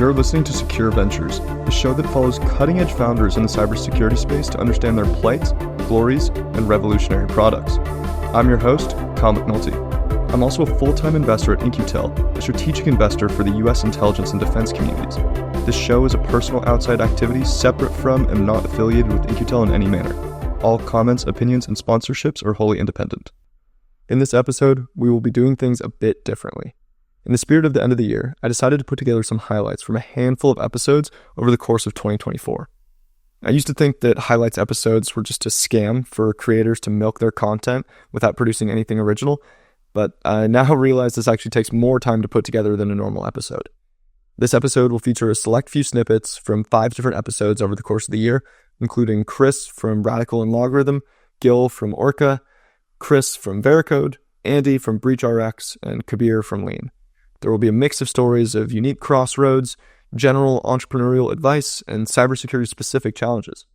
You're listening to Secure Ventures, a show that follows cutting-edge founders in the cybersecurity space to understand their plights, glories, and revolutionary products. I'm your host, Kyle McNulty. I'm also a full-time investor at In-Q-Tel, a strategic investor for the U.S. intelligence and defense communities. This show is a personal outside activity separate from and not affiliated with In-Q-Tel in any manner. All comments, opinions, and sponsorships are wholly independent. In this episode, we will be doing things a bit differently. In the spirit of the end of the year, I decided to put together some highlights from a handful of episodes over the course of 2024. I used to think that highlights episodes were just a scam for creators to milk their content without producing anything original, but I now realize this actually takes more time to put together than a normal episode. This episode will feature a select few snippets from 5 different episodes over the course of the year, including Chris from RADICL and LogRhythm, Gil from Orca, Chris from Veracode, Andy from BreachRx, and Kabir from Leen. There will be a mix of stories of unique crossroads, general entrepreneurial advice, and cybersecurity-specific challenges.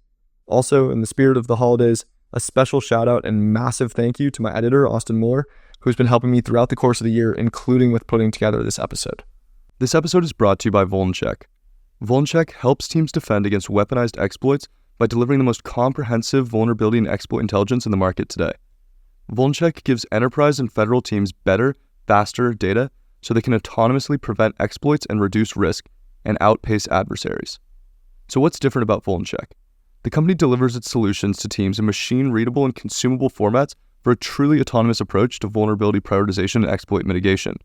Also, in the spirit of the holidays, a special shout-out and massive thank you to my editor, Austin Mueller, who's been helping me throughout the course of the year, including with putting together this episode. This episode is brought to you by VulnCheck. VulnCheck helps teams defend against weaponized exploits by delivering the most comprehensive vulnerability and exploit intelligence in the market today. VulnCheck gives enterprise and federal teams better, faster data so they can autonomously prevent exploits and reduce risk and outpace adversaries. So what's different about VulnCheck? The company delivers its solutions to teams in machine-readable and consumable formats for a truly autonomous approach to vulnerability prioritization and exploit mitigation.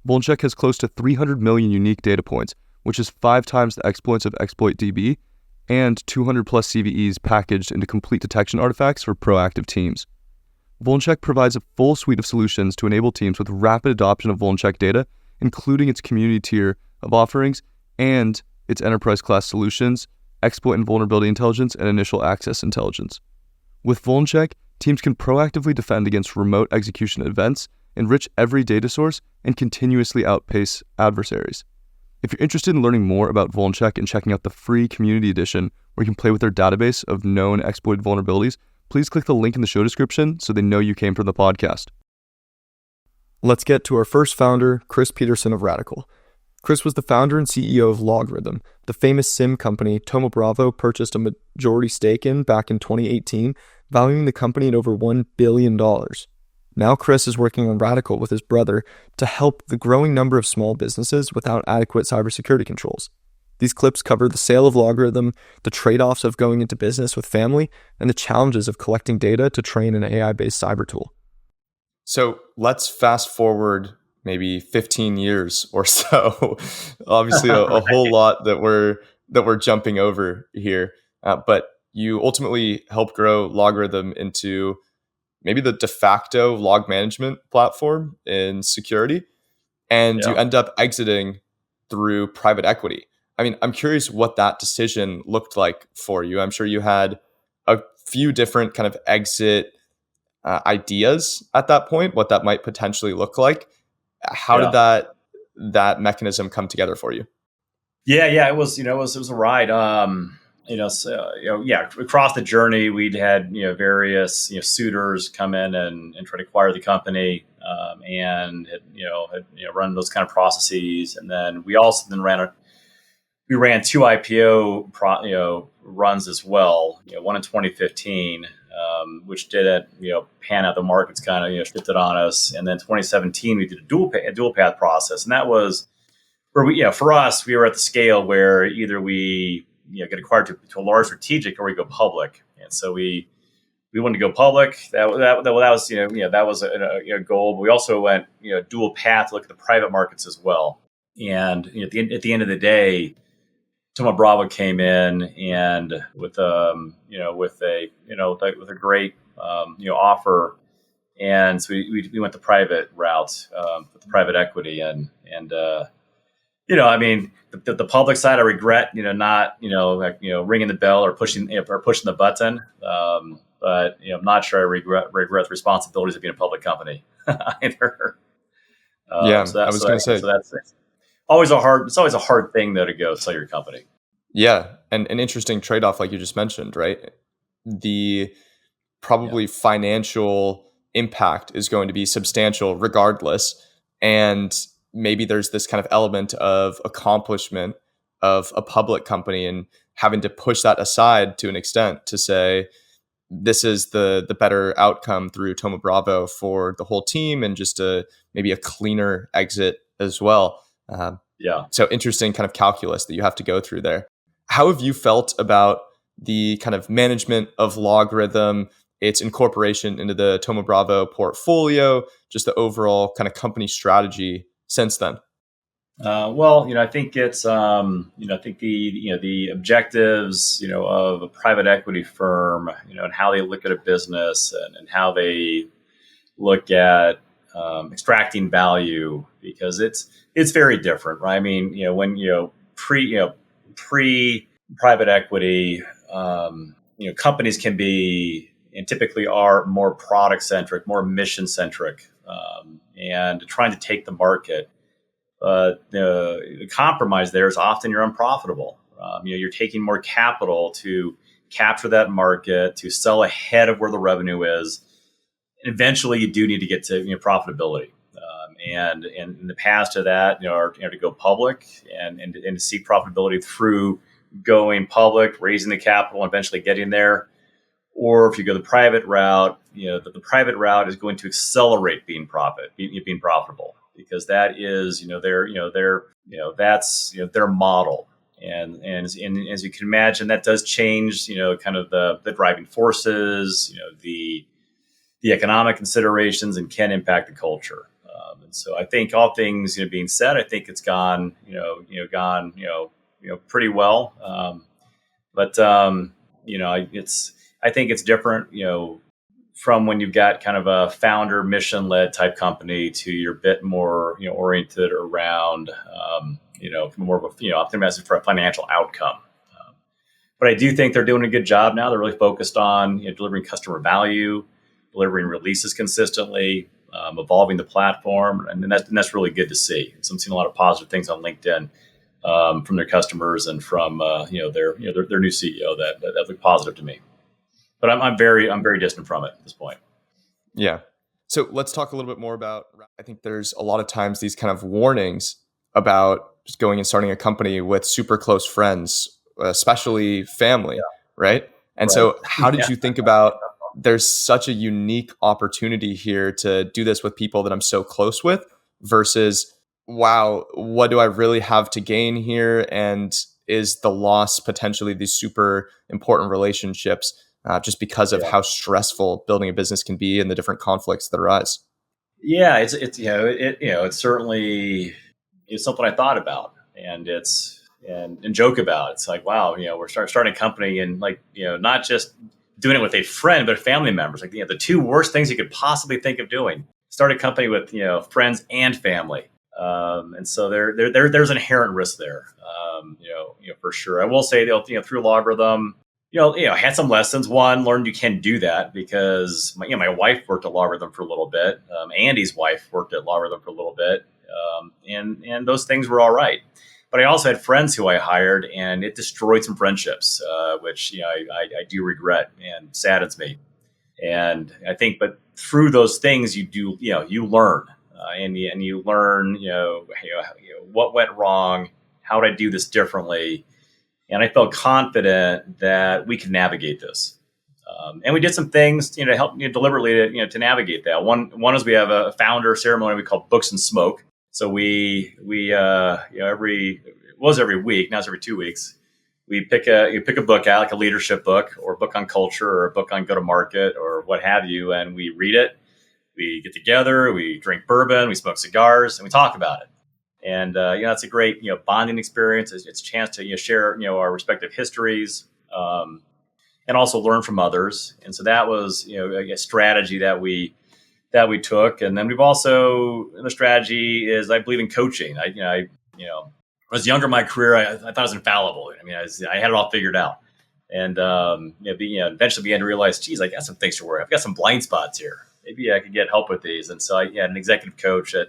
VulnCheck has close to 300 million unique data points, which is 5 times the exploits of ExploitDB, and 200 plus CVEs packaged into complete detection artifacts for proactive teams. VulnCheck provides a full suite of solutions to enable teams with rapid adoption of VulnCheck data, including its community tier of offerings and its enterprise-class solutions, exploit and vulnerability intelligence, and initial access intelligence. With VulnCheck, teams can proactively defend against remote execution events, enrich every data source, and continuously outpace adversaries. If you're interested in learning more about VulnCheck and checking out the free community edition, where you can play with their database of known exploited vulnerabilities, please click the link in the show description so they know you came from the podcast. Let's get to our first founder, Chris Peterson of RADICL. Chris was the founder and CEO of LogRhythm, the famous SIM company Thoma Bravo purchased a majority stake in back in 2018, valuing the company at over $1 billion. Now Chris is working on RADICL with his brother to help the growing number of small businesses without adequate cybersecurity controls. These clips cover the sale of LogRhythm, the trade-offs of going into business with family, and the challenges of collecting data to train an AI-based cyber tool. So let's fast forward maybe 15 years or so. Obviously, a whole lot that we're jumping over here. But you ultimately helped grow LogRhythm into maybe the de facto log management platform in security, and you end up exiting through private equity. I mean, I'm curious what that decision looked like for you. I'm sure you had a few different kind of exit ideas at that point, what that might potentially look like. How did that mechanism come together for you? It was it was a ride. Across the journey, we'd had various suitors come in and try to acquire the company, and had run those kind of processes, and then we ran 2 IPO runs as well. One in 2015, which didn't pan out. The markets kind of shifted on us, and then 2017 we did a dual path process, and that was where we for us we were at the scale where either we get acquired to a large strategic or we go public, and so we wanted to go public. That was a goal. But we also went dual path to look at the private markets as well, and at the end of the day, Thoma Bravo came in and with a great offer, and so we went the private route with the private equity and I mean the public side I regret not ringing the bell or pushing the button, but I'm not sure I regret the responsibilities of being a public company either. So that's always a hard thing though to go sell your company. Yeah, and an interesting trade-off, like you just mentioned, right? The probably financial impact is going to be substantial regardless, and maybe there's this kind of element of accomplishment of a public company and having to push that aside to an extent to say, this is the better outcome through Thoma Bravo for the whole team and just maybe a cleaner exit as well. So interesting kind of calculus that you have to go through there. How have you felt about the kind of management of LogRhythm, its incorporation into the Thoma Bravo portfolio, just the overall kind of company strategy since then? I think it's, I think the objectives, of a private equity firm, and how they look at a business and how they look at extracting value, because it's very different, right? I mean, when pre private equity, companies can be and typically are more product centric, more mission centric, and trying to take the market. The compromise there is often you're unprofitable. You're taking more capital to capture that market, to sell ahead of where the revenue is. And eventually, you do need to get to profitability. And in the past of that, to go public and to seek profitability through going public, raising the capital, and eventually getting there. Or if you go the private route, the private route is going to accelerate being profitable. Because that is, that's their model, and as you can imagine, that does change, kind of the driving forces, the economic considerations, and can impact the culture. And so, I think all things being said, I think it's gone pretty well. I think it's different, from when you've got kind of a founder mission-led type company to you're a bit more, oriented around, more of a, optimizing for a financial outcome. But I do think they're doing a good job now. They're really focused on delivering customer value, delivering releases consistently, evolving the platform, and that's really good to see. So I'm seeing a lot of positive things on LinkedIn from their customers and from their new CEO that look positive to me. But I'm very distant from it at this point. Yeah. So let's talk a little bit more about, I think there's a lot of times these kind of warnings about just going and starting a company with super close friends, especially family, right? And Right. so how did you think about, there's such a unique opportunity here to do this with people that I'm so close with versus, wow, what do I really have to gain here? And is the loss potentially these super important relationships just because of how stressful building a business can be and the different conflicts that arise? Yeah, it's certainly something I thought about and joke about. It's like, wow, we're starting a company and not just doing it with a friend, but family members. Like, the two worst things you could possibly think of doing: start a company with friends and family. And so there's inherent risk there. For sure. I will say that through LogRhythm, I had some lessons. One, learned you can do that because my wife worked at LogRhythm for a little bit. Andy's wife worked at LogRhythm for a little bit, and those things were all right. But I also had friends who I hired, and it destroyed some friendships, which I do regret and saddens me. And I think, but through those things, you learn, and you learn, what went wrong, how would I do this differently. And I felt confident that we could navigate this. And we did some things, to help deliberately to navigate that. One is we have a founder ceremony we call Books and Smoke. So every week, now it's every 2 weeks, you pick a book out, like a leadership book or a book on culture or a book on go-to-market or what have you, and we read it. We get together, we drink bourbon, we smoke cigars, and we talk about it. And it's a great bonding experience. It's a chance to share our respective histories, and also learn from others. And so that was a strategy that we took. And then we've also, the strategy is, I believe in coaching. I was younger in my career. I thought I was infallible. I mean, I had it all figured out. And eventually began to realize, geez, I got some things to worry. I've got some blind spots here. Maybe I could get help with these. And so I had an executive coach at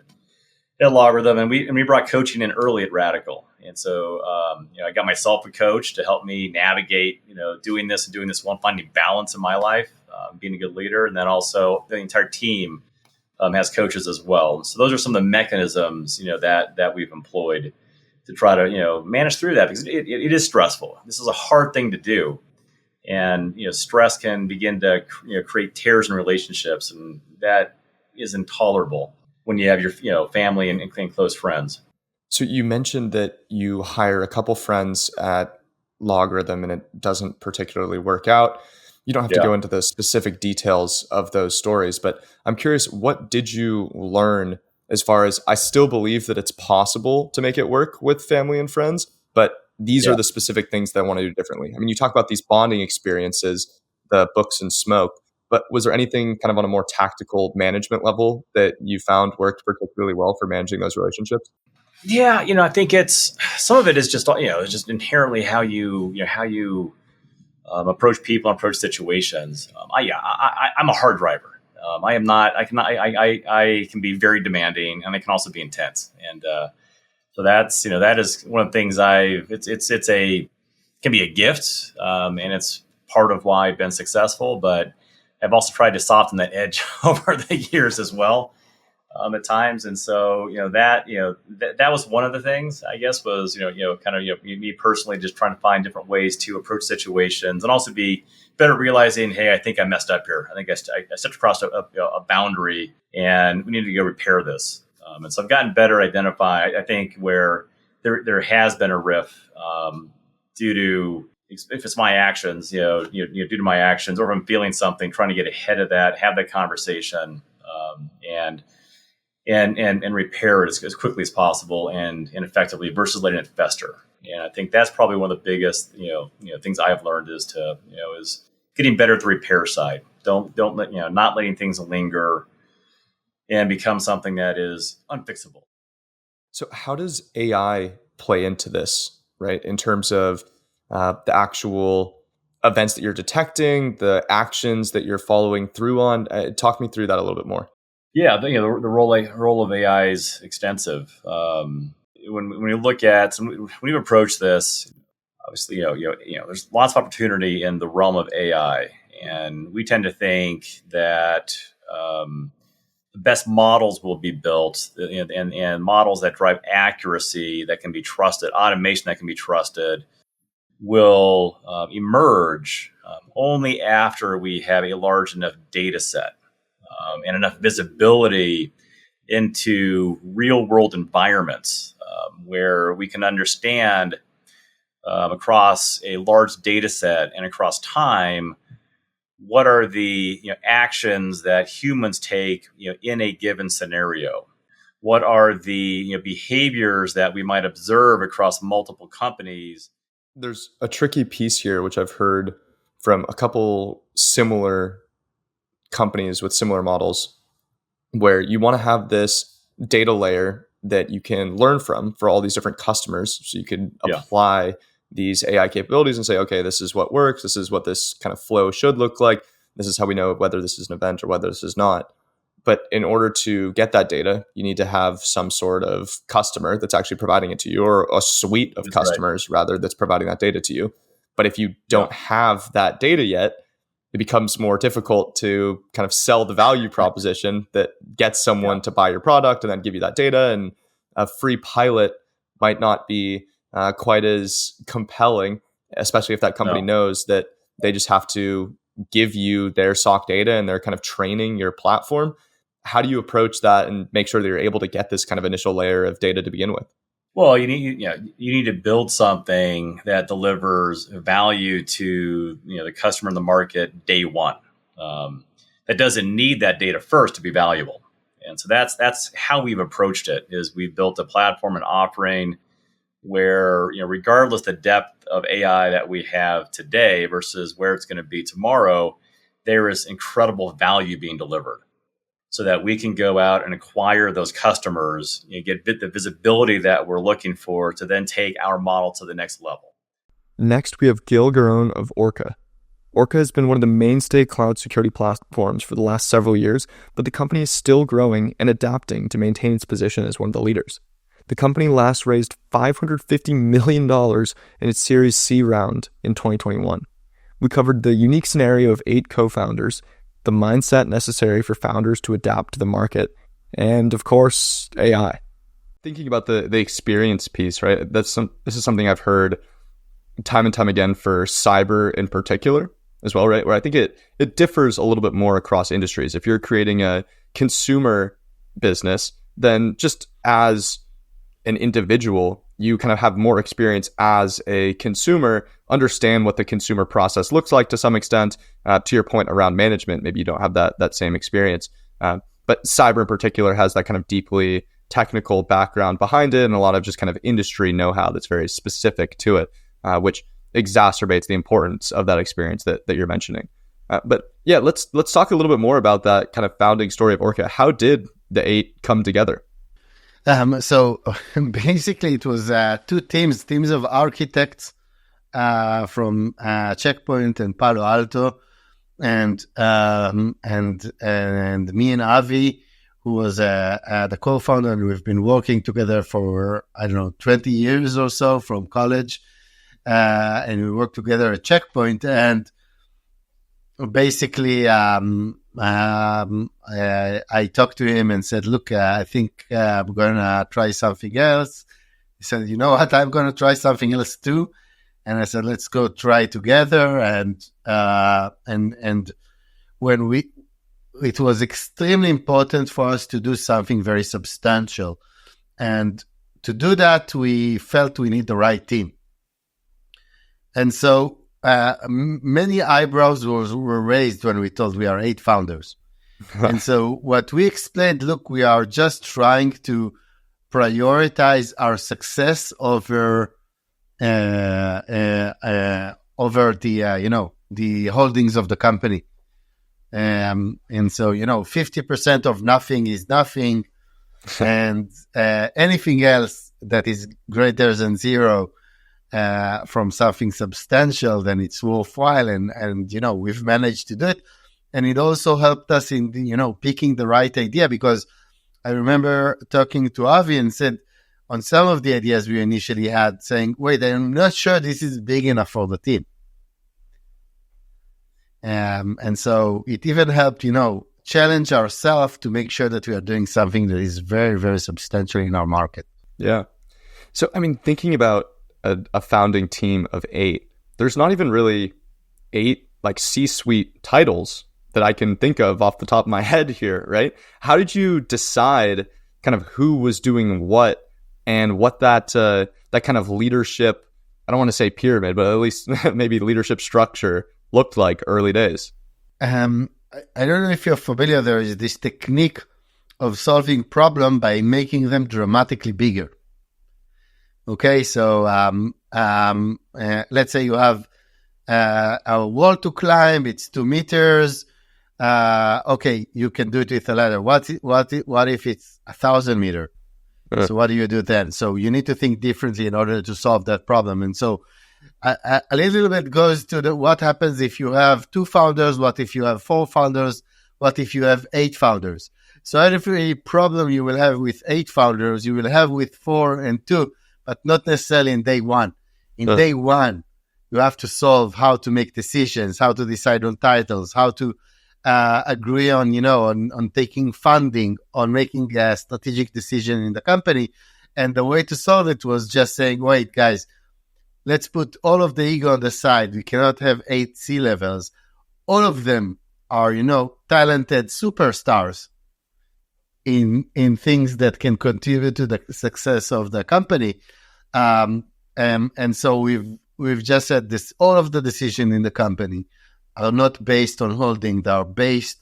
LogRhythm, and we brought coaching in early at RADICL. And so, I got myself a coach to help me navigate, doing this one, finding balance in my life, being a good leader. And then also the entire team has coaches as well. So those are some of the mechanisms, that we've employed try to, manage through that, because it is stressful. This is a hard thing to do. And, stress can begin to, create tears in relationships, and that is intolerable when you have your, family and close friends. So you mentioned that you hire a couple friends at LogRhythm and it doesn't particularly work out. You don't have to go into the specific details of those stories, but I'm curious, what did you learn as far as, I still believe that it's possible to make it work with family and friends, but these are the specific things that I want to do differently. I mean, you talk about these bonding experiences, the books and smoke, but was there anything kind of on a more tactical management level that you found worked particularly well for managing those relationships? Yeah, I think it's, some of it is just, it's just inherently how you approach people, approach situations. I'm a hard driver. I am not. I can be very demanding, and I can also be intense. And so that is one of the things can be a gift, and it's part of why I've been successful. But I've also tried to soften that edge over the years as well. At times. And so, that was one of the things, I guess, was, me personally just trying to find different ways to approach situations, and also be better realizing, hey, I think I messed up here. I think I stepped across a boundary, and we need to go repair this. And so I've gotten better at identify, I think, where there has been a riff due to, if it's my actions, due to my actions, or if I'm feeling something, trying to get ahead of that, have that conversation, and repair it as quickly as possible and effectively, versus letting it fester. And I think that's probably one of the biggest, things I've learned is getting better at the repair side. Don't let, not letting things linger and become something that is unfixable. So how does AI play into this, right? In terms of the actual events that you're detecting, the actions that you're following through on? Talk me through that a little bit more. Yeah, the role of AI is extensive. When you look at, when you approach this, obviously, there's lots of opportunity in the realm of AI, and we tend to think that the best models will be built, and models that drive accuracy, that can be trusted, automation that can be trusted, will emerge only after we have a large enough data set. And enough visibility into real world environments where we can understand across a large data set and across time, what are the actions that humans take in a given scenario? What are the behaviors that we might observe across multiple companies? There's a tricky piece here, which I've heard from a couple similar companies with similar models, where you want to have this data layer that you can learn from for all these different customers. So you can apply these AI capabilities and say, okay, this is what works. This is what this kind of flow should look like. This is how we know whether this is an event or whether this is not. But in order to get that data, you need to have some sort of customer that's actually providing it to you, or a suite of customers rather that's providing that data to you. But if you don't have that data yet, it becomes more difficult to kind of sell the value proposition that gets someone to buy your product and then give you that data. And a free pilot might not be quite as compelling, especially if that company knows that they just have to give you their SOC data and they're kind of training your platform. How do you approach that and make sure that you're able to get this kind of initial layer of data to begin with? Well, you need to build something that delivers value to the customer in the market day one. That doesn't need that data first to be valuable, and so that's how we've approached it. Is we've built a platform and offering where regardless the depth of AI that we have today versus where it's going to be tomorrow, there is incredible value being delivered, so that we can go out and acquire those customers, get the visibility that we're looking for to then take our model to the next level. Next, we have Gil Garone of Orca. Orca has been one of the mainstay cloud security platforms for the last several years, but the company is still growing and adapting to maintain its position as one of the leaders. The company last raised $550 million in its Series C round in 2021. We covered the unique scenario of 8 co-founders, the mindset necessary for founders to adapt to the market, and of course, AI. thinking about the experience piece, right? This is something I've heard time and time again for cyber in particular as well, right? Where I think it differs a little bit more across industries. If you're creating a consumer business, then just as an individual, you kind of have more experience as a consumer, understand what the consumer process looks like to some extent. To your point around management, maybe you don't have that same experience. But cyber in particular has that kind of deeply technical background behind it and a lot of just kind of industry know-how that's very specific to it, which exacerbates the importance of that experience that you're mentioning. But yeah, let's talk a little bit more about that kind of founding story of Orca. How did the 8 come together? So basically it was two teams of architects from Checkpoint and Palo Alto, and me and Avi, who was the co-founder, and we've been working together for 20 years or so from college, and we worked together at Checkpoint. And basically I talked to him and said, look, I think I'm going to try something else. He said, you know what, I'm going to try something else too. And I said, let's go try together. And when it was extremely important for us to do something very substantial. And to do that, we felt we need the right team. And so many eyebrows were raised when we told we are 8 founders. And so what we explained, look, we are just trying to prioritize our success over the holdings of the company. And so, 50% of nothing is nothing. And anything else that is greater than 0 from something substantial, then it's worthwhile. And we've managed to do it. And it also helped us in, picking the right idea, because I remember talking to Avi and said, on some of the ideas we initially had, saying, wait, I'm not sure this is big enough for the team. And so it even helped, challenge ourselves to make sure that we are doing something that is very, very substantial in our market. Yeah. So, thinking about a founding team of 8, there's not even really 8 like C-suite titles that I can think of off the top of my head here, right? How did you decide kind of who was doing what and what that kind of leadership, I don't want to say pyramid, but at least maybe leadership structure looked like early days? I don't know if you're familiar, there is this technique of solving problem by making them dramatically bigger. Okay, so let's say you have a wall to climb, it's 2 meters. Okay, you can do it with a ladder. What if it's 1,000 meters? So what do you do then? So you need to think differently in order to solve that problem. And so a little bit goes to what happens if you have 2 founders, what if you have 4 founders, what if you have 8 founders. So every problem you will have with 8 founders, you will have with 4 and 2, but not necessarily in day one. In day one, you have to solve how to make decisions, how to decide on titles, how to agree on, on taking funding, on making a strategic decision in the company. And the way to solve it was just saying, wait, guys, let's put all of the ego on the side. We cannot have 8 C-levels. All of them are, talented superstars in things that can contribute to the success of the company. And so we've just said this, all of the decisions in the company are not based on holding, they are based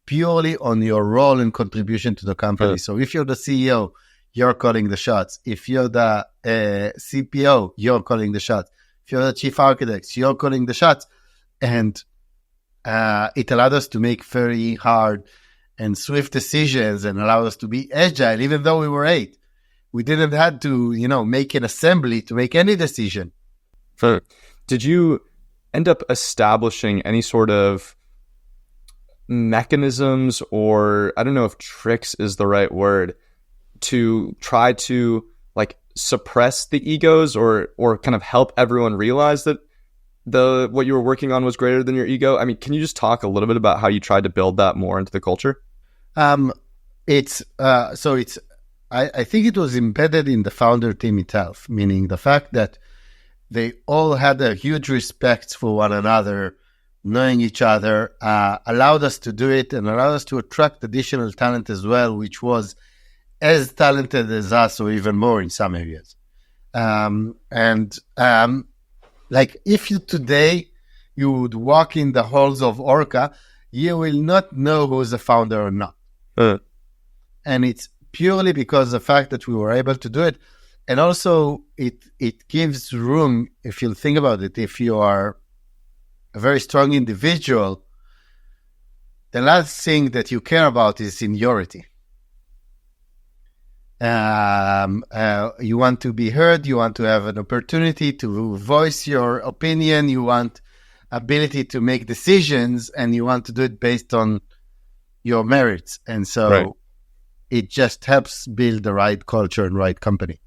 purely on your role and contribution to the company. So if you're the CEO, you're calling the shots. If you're the CPO, you're calling the shots. If you're the chief architect, you're calling the shots. And it allowed us to make very hard and swift decisions and allowed us to be agile, even though we were 8. We didn't have to, make an assembly to make any decision. Did you end up establishing any sort of mechanisms, or I don't know if tricks is the right word, to try to like suppress the egos or kind of help everyone realize that what you were working on was greater than your ego? Can you just talk a little bit about how you tried to build that more into the culture? It's I think it was embedded in the founder team itself, meaning the fact that they all had a huge respect for one another, knowing each other, allowed us to do it and allowed us to attract additional talent as well, which was as talented as us or even more in some areas. Like if today you would walk in the halls of Orca, you will not know who's the founder or not. And it's purely because of the fact that we were able to do it. And also it gives room, if you think about it, if you are a very strong individual, the last thing that you care about is seniority. You want to be heard, you want to have an opportunity to voice your opinion, you want ability to make decisions, and you want to do it based on your merits. And so it just helps build the right culture and right company.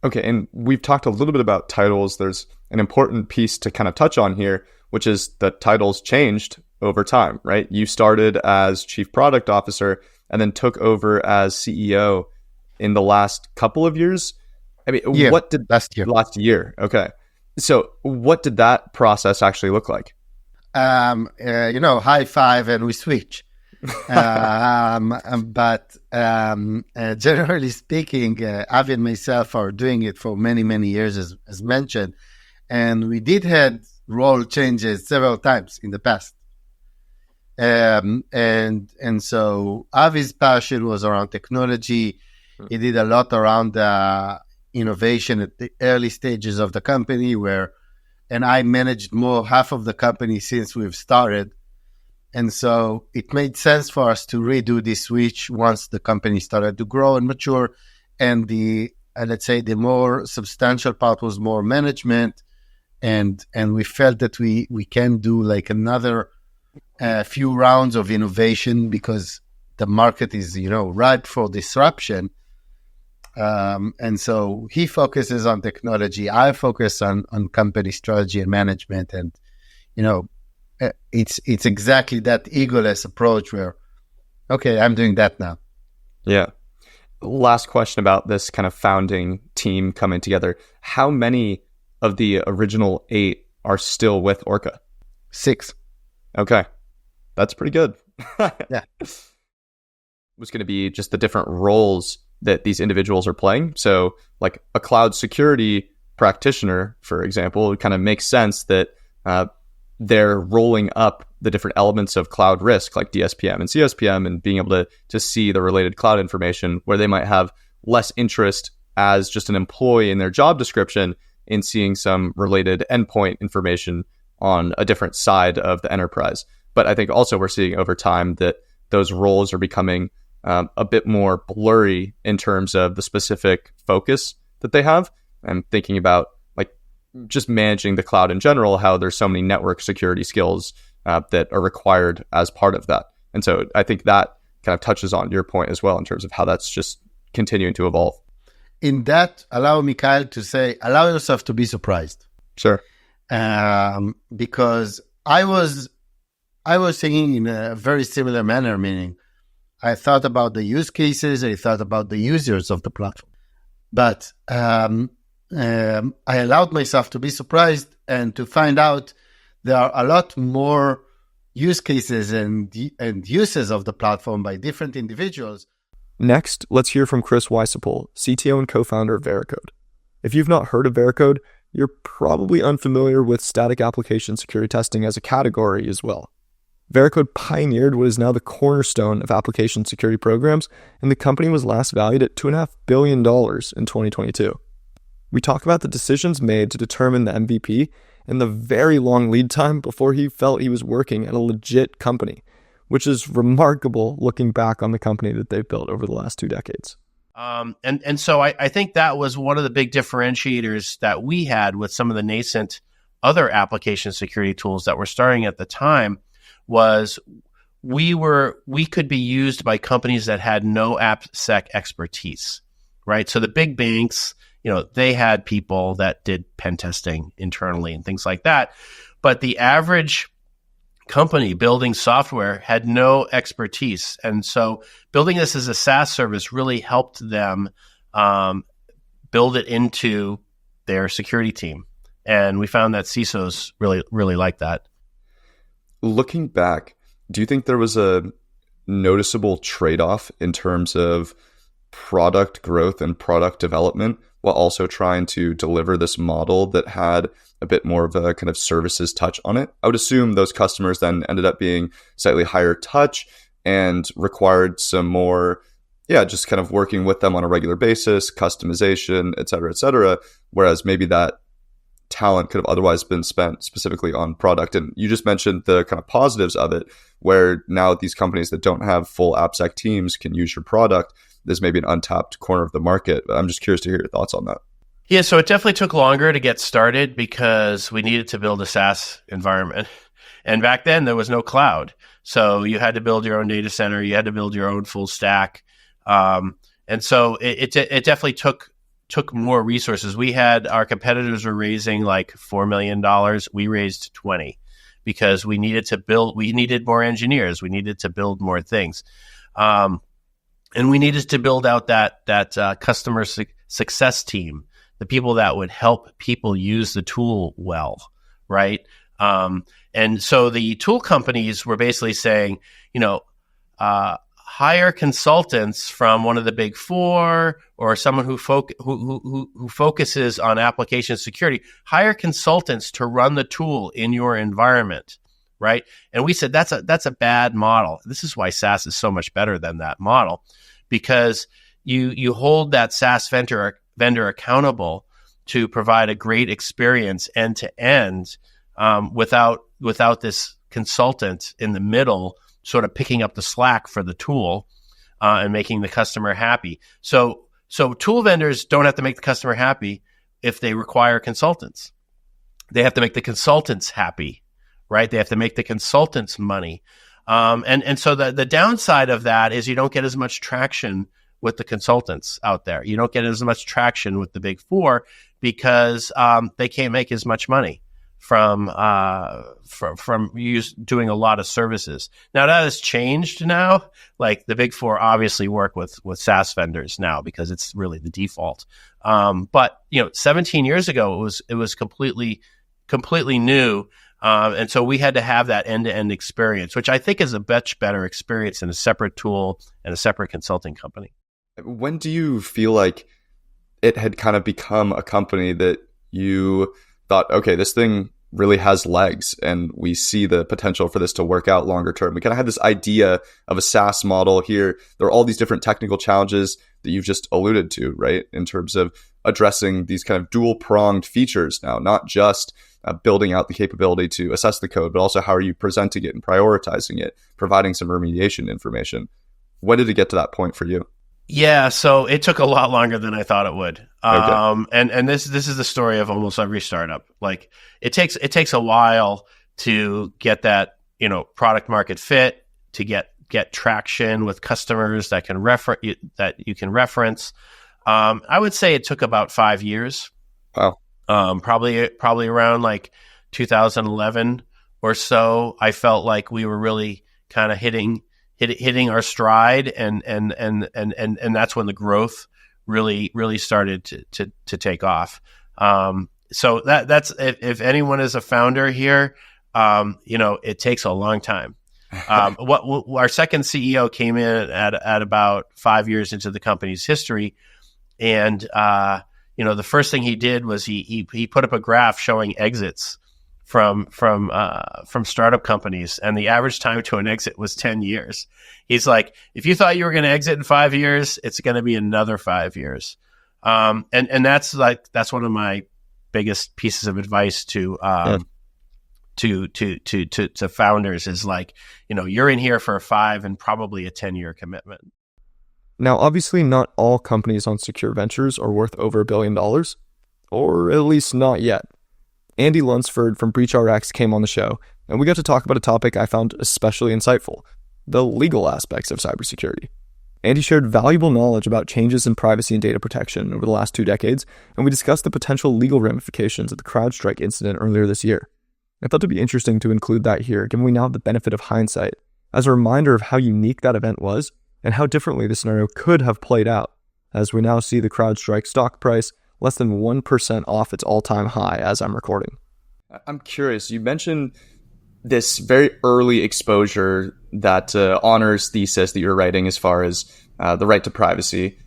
Okay, and we've talked a little bit about titles. There's an important piece to kind of touch on here, which is that titles changed over time, right? You started as Chief Product Officer and then took over as CEO in the last couple of years. I mean, what did last year? Okay. So what did that process actually look like? High five and we switch. But generally speaking, Avi and myself are doing it for many, many years, as mentioned. And we did have role changes several times in the past. And so Avi's passion was around technology. He did a lot around innovation at the early stages of the company, and I managed more half of the company since we've started. And so it made sense for us to redo this switch once the company started to grow and mature. And let's say the more substantial part was more management. And we felt that we can do like another few rounds of innovation because the market is, ripe for disruption. And so he focuses on technology. I focus on company strategy and management. And, it's exactly that egoless approach where, okay, I'm doing that now. Yeah. Last question about this kind of founding team coming together. How many of the original 8 are still with Orca? 6. Okay. That's pretty good. Yeah. It was going to be just the different roles that these individuals are playing. So like a cloud security practitioner, for example, it kind of makes sense that they're rolling up the different elements of cloud risk like DSPM and CSPM and being able to see the related cloud information where they might have less interest as just an employee in their job description in seeing some related endpoint information on a different side of the enterprise. But I think also we're seeing over time that those roles are becoming a bit more blurry in terms of the specific focus that they have. I'm thinking about like just managing the cloud in general, how there's so many network security skills that are required as part of that. And so I think that kind of touches on your point as well in terms of how that's just continuing to evolve. In that, allow me, Kyle, to say, allow yourself to be surprised. Sure. Because I was thinking in a very similar manner, meaning I thought about the use cases, I thought about the users of the platform. But I allowed myself to be surprised and to find out there are a lot more use cases and uses of the platform by different individuals. Next, let's hear from Chris Weissapol, CTO and co-founder of Veracode. If you've not heard of Veracode, you're probably unfamiliar with static application security testing as a category as well. Veracode pioneered what is now the cornerstone of application security programs, and the company was last valued at $2.5 billion in 2022. We talk about the decisions made to determine the MVP and the very long lead time before he felt he was working at a legit company, which is remarkable looking back on the company that they've built over the last 2 decades. And so I think that was one of the big differentiators that we had with some of the nascent other application security tools that were starting at the time was we could be used by companies that had no AppSec expertise, right? So the big banks, they had people that did pen testing internally and things like that. But the average company building software had no expertise. And so building this as a SaaS service really helped them build it into their security team. And we found that CISOs really, really like that. Looking back, do you think there was a noticeable trade-off in terms of product growth and product development while also trying to deliver this model that had a bit more of a kind of services touch on it? I would assume those customers then ended up being slightly higher touch and required some more, just kind of working with them on a regular basis, customization, et cetera, whereas maybe that talent could have otherwise been spent specifically on product. And you just mentioned the kind of positives of it, where now these companies that don't have full AppSec teams can use your product. There's maybe an untapped corner of the market. I'm just curious to hear your thoughts on that. Yeah, so it definitely took longer to get started because we needed to build a SaaS environment. And back then there was no cloud. So you had to build your own data center. You had to build your own full stack. And so it definitely took more resources. We had our competitors were raising like $4 million. We raised 20 because we needed more engineers. We needed to build more things. And we needed to build out that customer success team, the people that would help people use the tool well, right? And so the tool companies were basically saying, hire consultants from one of the big four or someone who focuses on application security. Hire consultants to run the tool in your environment, right? And we said that's a bad model. This is why SaaS is so much better than that model, because you hold that SaaS vendor accountable to provide a great experience end to end, without this consultant in the middle sort of picking up the slack for the tool and making the customer happy. So tool vendors don't have to make the customer happy if they require consultants. They have to make the consultants happy, right? They have to make the consultants money. And so the downside of that is you don't get as much traction with the consultants out there. You don't get as much traction with the big four because they can't make as much money from doing a lot of services. Now that has changed now. Like the big four obviously work with SaaS vendors now because it's really the default. But 17 years ago it was completely new. And so we had to have that end-to-end experience, which I think is a much better experience in a separate tool and a separate consulting company. When do you feel like it had kind of become a company that you thought, okay, this thing really has legs and we see the potential for this to work out longer term? We kind of had this idea of a SaaS model here. There are all these different technical challenges that you've just alluded to, right? In terms of addressing these kind of dual-pronged features now, not just building out the capability to assess the code, but also how are you presenting it and prioritizing it, providing some remediation information. When did it get to that point for you? Yeah, so it took a lot longer than I thought it would. Okay. And this is the story of almost every startup. Like it takes a while to get that, product market fit, to get traction with customers that you can reference. I would say it took about 5 years. Wow. Probably around like 2011 or so, I felt like we were really kind of hitting our stride, and that's when the growth really started to take off. So that's if anyone is a founder here, it takes a long time. Our second CEO came in at about 5 years into the company's history, and the first thing he did was he put up a graph showing exits from startup companies, and the average time to an exit was 10 years. He's like, if you thought you were going to exit in 5 years, it's going to be another 5 years. And that's one of my biggest pieces of advice to founders is like, you're in here for a 5 and probably a 10-year commitment. Now, obviously, not all companies on Secure Ventures are worth over $1 billion, or at least not yet. Andy Lunsford from BreachRx came on the show, and we got to talk about a topic I found especially insightful: the legal aspects of cybersecurity. Andy shared valuable knowledge about changes in privacy and data protection over the last 2 decades, and we discussed the potential legal ramifications of the CrowdStrike incident earlier this year. I thought it'd be interesting to include that here, given we now have the benefit of hindsight, as a reminder of how unique that event was and how differently the scenario could have played out, as we now see the CrowdStrike stock price less than 1% off its all-time high as I'm recording. I'm curious, you mentioned this very early exposure that honors thesis that you're writing as far as the right to privacy.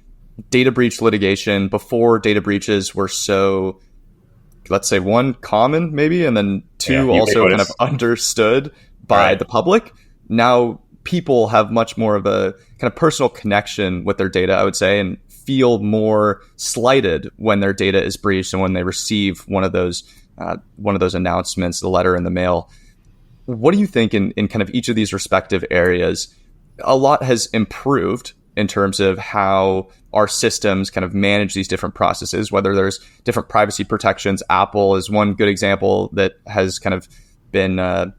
Data breach litigation, before data breaches were so, let's say, one, common maybe, and then two, also kind of understood by the public. Now people have much more of a kind of personal connection with their data, I would say, and feel more slighted when their data is breached and when they receive one of those announcements, the letter in the mail. What do you think in kind of each of these respective areas? A lot has improved in terms of how our systems kind of manage these different processes, whether there's different privacy protections. Apple is one good example that has kind of been a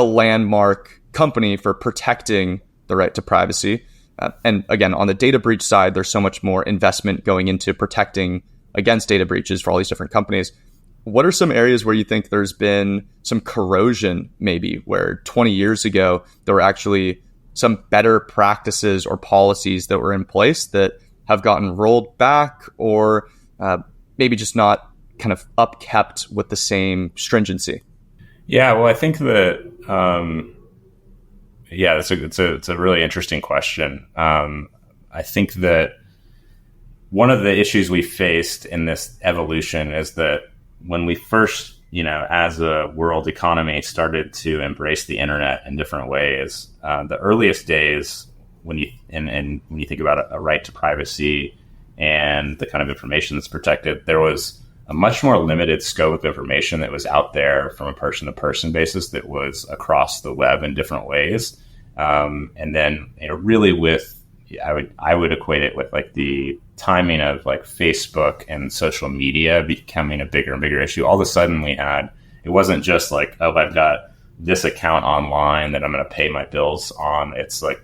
landmark company for protecting the right to privacy. And again, on the data breach side, there's so much more investment going into protecting against data breaches for all these different companies. What are some areas where you think there's been some corrosion, maybe, where 20 years ago there were actually some better practices or policies that were in place that have gotten rolled back, or maybe just not kind of upkept with the same stringency? Yeah, well, I think that it's a really interesting question. I think that one of the issues we faced in this evolution is that when we first, as a world economy, started to embrace the internet in different ways, the earliest days, when you think about a right to privacy and the kind of information that's protected, there was a much more limited scope of information that was out there from a person-to-person basis that was across the web in different ways. And then, really with, I would equate it with like the timing of like Facebook and social media becoming a bigger and bigger issue. All of a sudden it wasn't just like, oh, I've got this account online that I'm going to pay my bills on. It's like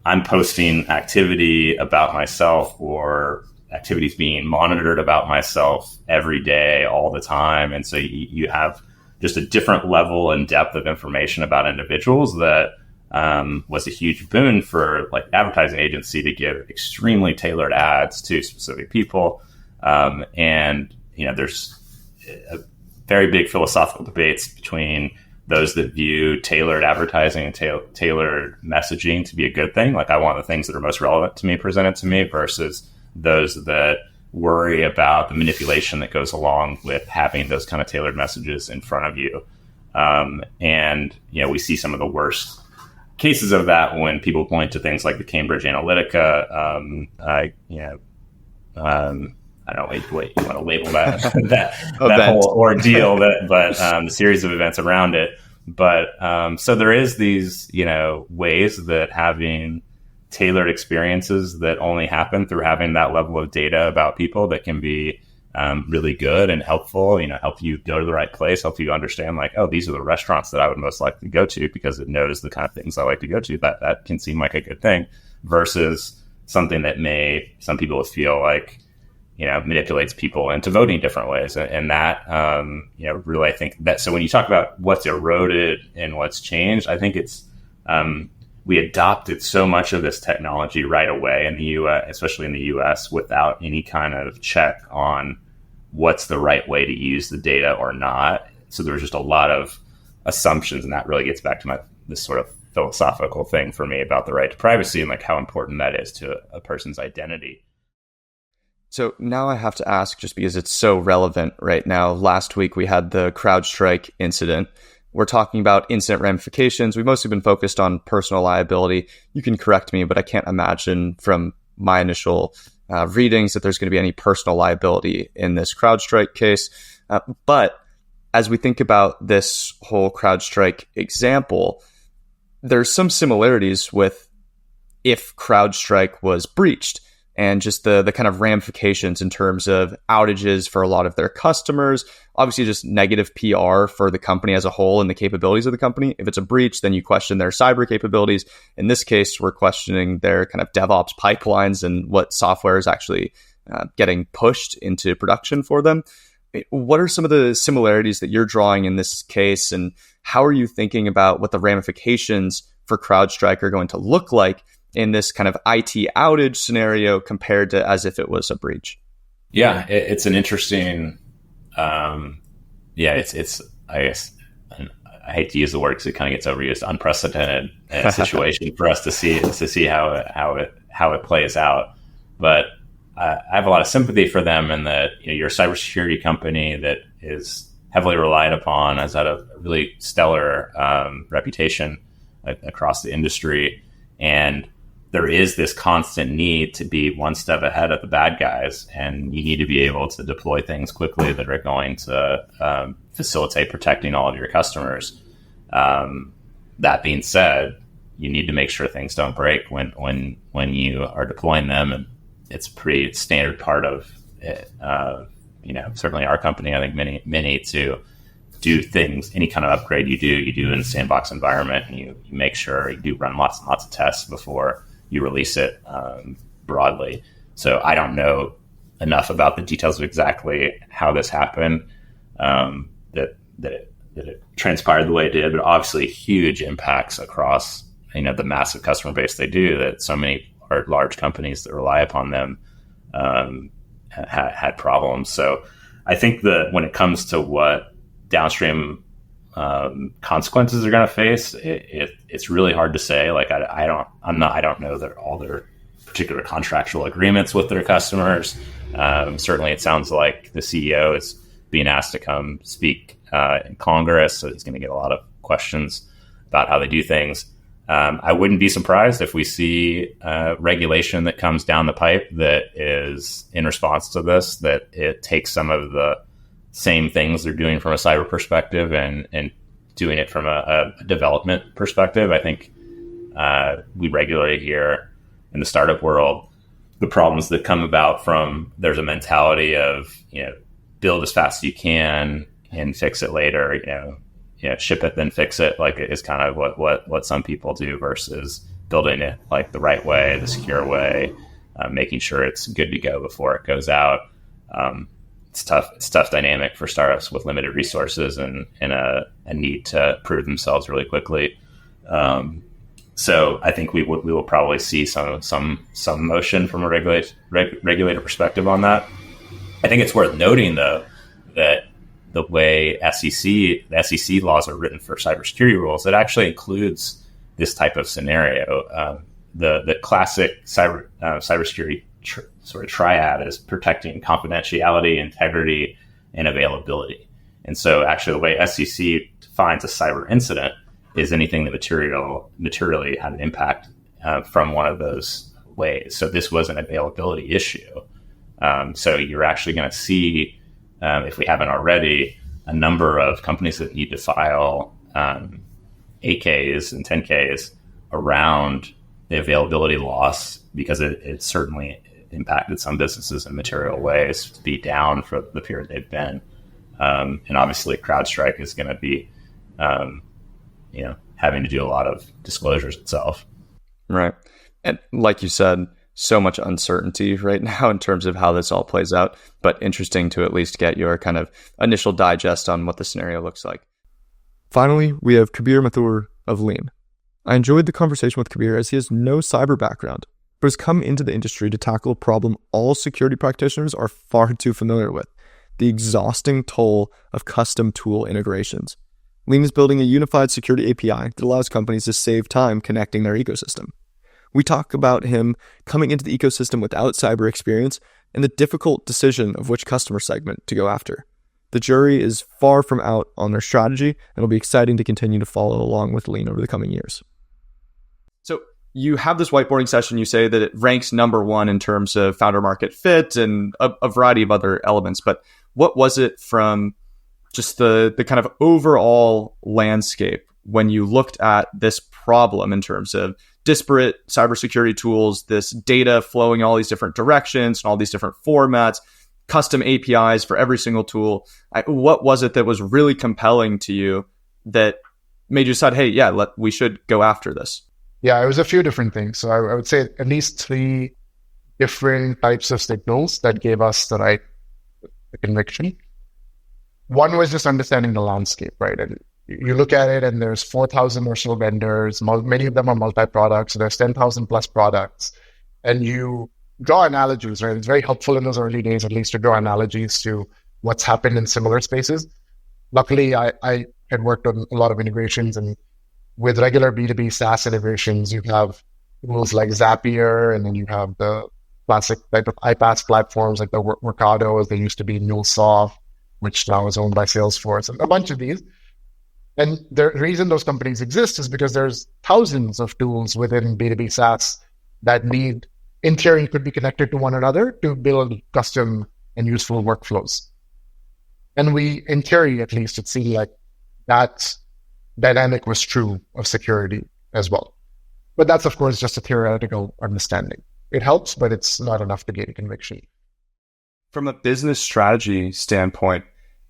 I'm posting activity about myself or activities being monitored about myself every day, all the time. And so you have just a different level and depth of information about individuals that was a huge boon for like advertising agency to give extremely tailored ads to specific people. And, there's a very big philosophical debates between those that view tailored advertising and tailored messaging to be a good thing. Like I want the things that are most relevant to me presented to me, versus those that worry about the manipulation that goes along with having those kind of tailored messages in front of you. And, we see some of the worst cases of that when people point to things like the Cambridge Analytica, I don't know what you want to label that whole ordeal, but the series of events around it. But so there is these, ways that having tailored experiences that only happen through having that level of data about people that can be really good and helpful, help you go to the right place, help you understand like, oh, these are the restaurants that I would most likely go to because it knows the kind of things I like to go to. That can seem like a good thing, versus something that some people would feel like, manipulates people into voting different ways. And that, really, I think that, so when you talk about what's eroded and what's changed, I think it's, we adopted so much of this technology right away in the U.S., especially in the U.S., without any kind of check on what's the right way to use the data or not. So there was just a lot of assumptions, and that really gets back to this sort of philosophical thing for me about the right to privacy and like how important that is to a person's identity. So now I have to ask, just because it's so relevant right now. Last week we had the CrowdStrike incident. We're talking about incident ramifications. We've mostly been focused on personal liability. You can correct me, but I can't imagine from my initial readings that there's going to be any personal liability in this CrowdStrike case. But as we think about this whole CrowdStrike example, there's some similarities with if CrowdStrike was breached, and just the kind of ramifications in terms of outages for a lot of their customers, obviously just negative PR for the company as a whole and the capabilities of the company. If it's a breach, then you question their cyber capabilities. In this case, we're questioning their kind of DevOps pipelines and what software is actually getting pushed into production for them. what are some of the similarities that you're drawing in this case, and how are you thinking about what the ramifications for CrowdStrike are going to look like in this kind of IT outage scenario compared to as if it was a breach? Yeah, it's an interesting, it's I guess, I hate to use the word because it kind of gets overused, unprecedented situation for us to see how it plays out. But I have a lot of sympathy for them in that, you're a cybersecurity company that is heavily relied upon, has had a really stellar reputation across the industry, and there is this constant need to be one step ahead of the bad guys, and you need to be able to deploy things quickly that are going to facilitate protecting all of your customers. That being said, you need to make sure things don't break when you are deploying them, and it's a pretty standard part of it. Certainly our company, I think many to do things, any kind of upgrade you do in a sandbox environment, and you make sure you do run lots and lots of tests before you release it broadly. So I don't know enough about the details of exactly how this happened, that it transpired the way it did, but obviously huge impacts across the massive customer base they do, that so many large companies that rely upon them had problems. So I think that when it comes to what downstream consequences they're going to face, it's really hard to say. Like I don't know that all their particular contractual agreements with their customers. Certainly, it sounds like the CEO is being asked to come speak in Congress, so he's going to get a lot of questions about how they do things. I wouldn't be surprised if we see regulation that comes down the pipe that is in response to this, that it takes some of the same things they're doing from a cyber perspective and doing it from a development perspective. I think we regularly hear in the startup world the problems that come about from, there's a mentality of, build as fast as you can and fix it later, ship it, then fix it, like it is kind of what some people do, versus building it like the right way, the secure way, making sure it's good to go before it goes out. It's tough dynamic for startups with limited resources and a need to prove themselves really quickly. So I think we will probably see some motion from a regulator perspective on that. I think it's worth noting though that the way the SEC laws are written for cybersecurity rules, it actually includes this type of scenario. The classic cybersecurity sort of triad is protecting confidentiality, integrity, and availability. And so actually the way SEC defines a cyber incident is anything that materially had an impact from one of those ways. So this was an availability issue. So you're actually going to see, if we haven't already, a number of companies that need to file 8Ks and 10Ks around the availability loss, because it certainly impacted some businesses in material ways to be down for the period they've been. And obviously CrowdStrike is going to be, having to do a lot of disclosures itself. Right. And like you said, so much uncertainty right now in terms of how this all plays out, but interesting to at least get your kind of initial digest on what the scenario looks like. Finally, we have Kabir of Leen. I enjoyed the conversation with Kabir as he has no cyber background, but has come into the industry to tackle a problem all security practitioners are far too familiar with: the exhausting toll of custom tool integrations. Leen is building a unified security API that allows companies to save time connecting their ecosystem. We talk about him coming into the ecosystem without cyber experience and the difficult decision of which customer segment to go after. The jury is far from out on their strategy, and it'll be exciting to continue to follow along with Leen over the coming years. So you have this whiteboarding session. You say that it ranks number one in terms of founder market fit and a variety of other elements. But what was it from just the kind of overall landscape when you looked at this problem in terms of disparate cybersecurity tools, this data flowing in all these different directions and all these different formats, custom APIs for every single tool? What was it that was really compelling to you that made you decide, hey, yeah, we should go after this? Yeah, it was a few different things. So I would say at least 3 different types of signals that gave us the conviction. One was just understanding the landscape, right? And you look at it and there's 4,000 or so vendors, many of them are multi-products, so there's 10,000 plus products. And you draw analogies, right? It's very helpful in those early days, at least, to draw analogies to what's happened in similar spaces. Luckily, I had worked on a lot of integrations, and with regular B2B SaaS integrations, you have tools like Zapier, and then you have the classic type of iPaaS platforms like the Veracode, as they used to be, MuleSoft, which now is owned by Salesforce, and a bunch of these. And the reason those companies exist is because there's thousands of tools within B2B SaaS that need, in theory, could be connected to one another to build custom and useful workflows. And we, in theory, at least, it seemed like that dynamic was true of security as well. But that's, of course, just a theoretical understanding. It helps, but it's not enough to gain conviction. From a business strategy standpoint,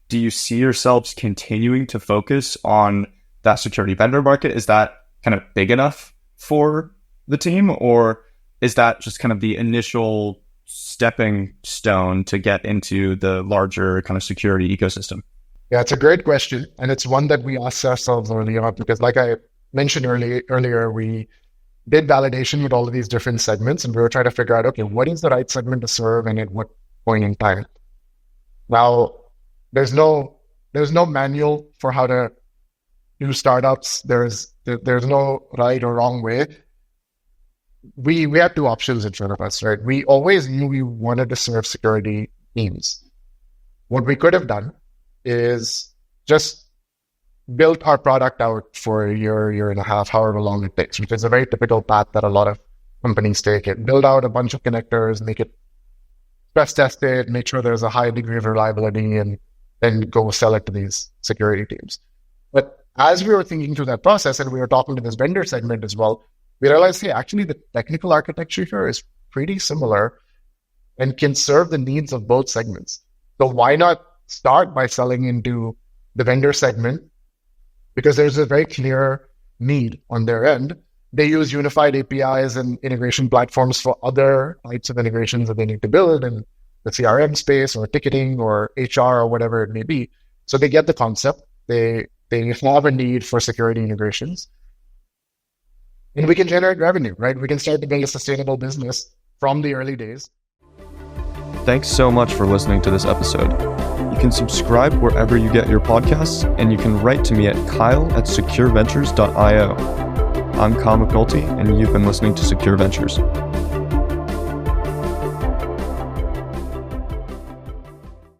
do you see yourselves continuing to focus on that security vendor market? Is that kind of big enough for the team, or is that just kind of the initial stepping stone to get into the larger kind of security ecosystem? Yeah, it's a great question. And it's one that we asked ourselves early on, because like I mentioned earlier, we did validation with all of these different segments, and we were trying to figure out, okay, what is the right segment to serve and at what point in time? Now, there's no manual for how to do startups. There's no right or wrong way. We had two options in front of us, right? We always knew we wanted to serve security teams. What we could have done is just built our product out for a year and a half, however long it takes, which is a very typical path that a lot of companies take it. Build out a bunch of connectors, make it stress test it, make sure there's a high degree of reliability, and then go sell it to these security teams. But as we were thinking through that process, and we were talking to this vendor segment as well, we realized, hey, actually the technical architecture here is pretty similar and can serve the needs of both segments. So why not start by selling into the vendor segment? Because there's a very clear need on their end. They use unified APIs and integration platforms for other types of integrations that they need to build in the CRM space or ticketing or HR or whatever it may be. So they get the concept. They have a need for security integrations. And we can generate revenue, right? We can start to build a sustainable business from the early days. Thanks so much for listening to this episode. You can subscribe wherever you get your podcasts, and you can write to me at kyle@secureventures.io. I'm Kyle McNulty, and you've been listening to Secure Ventures.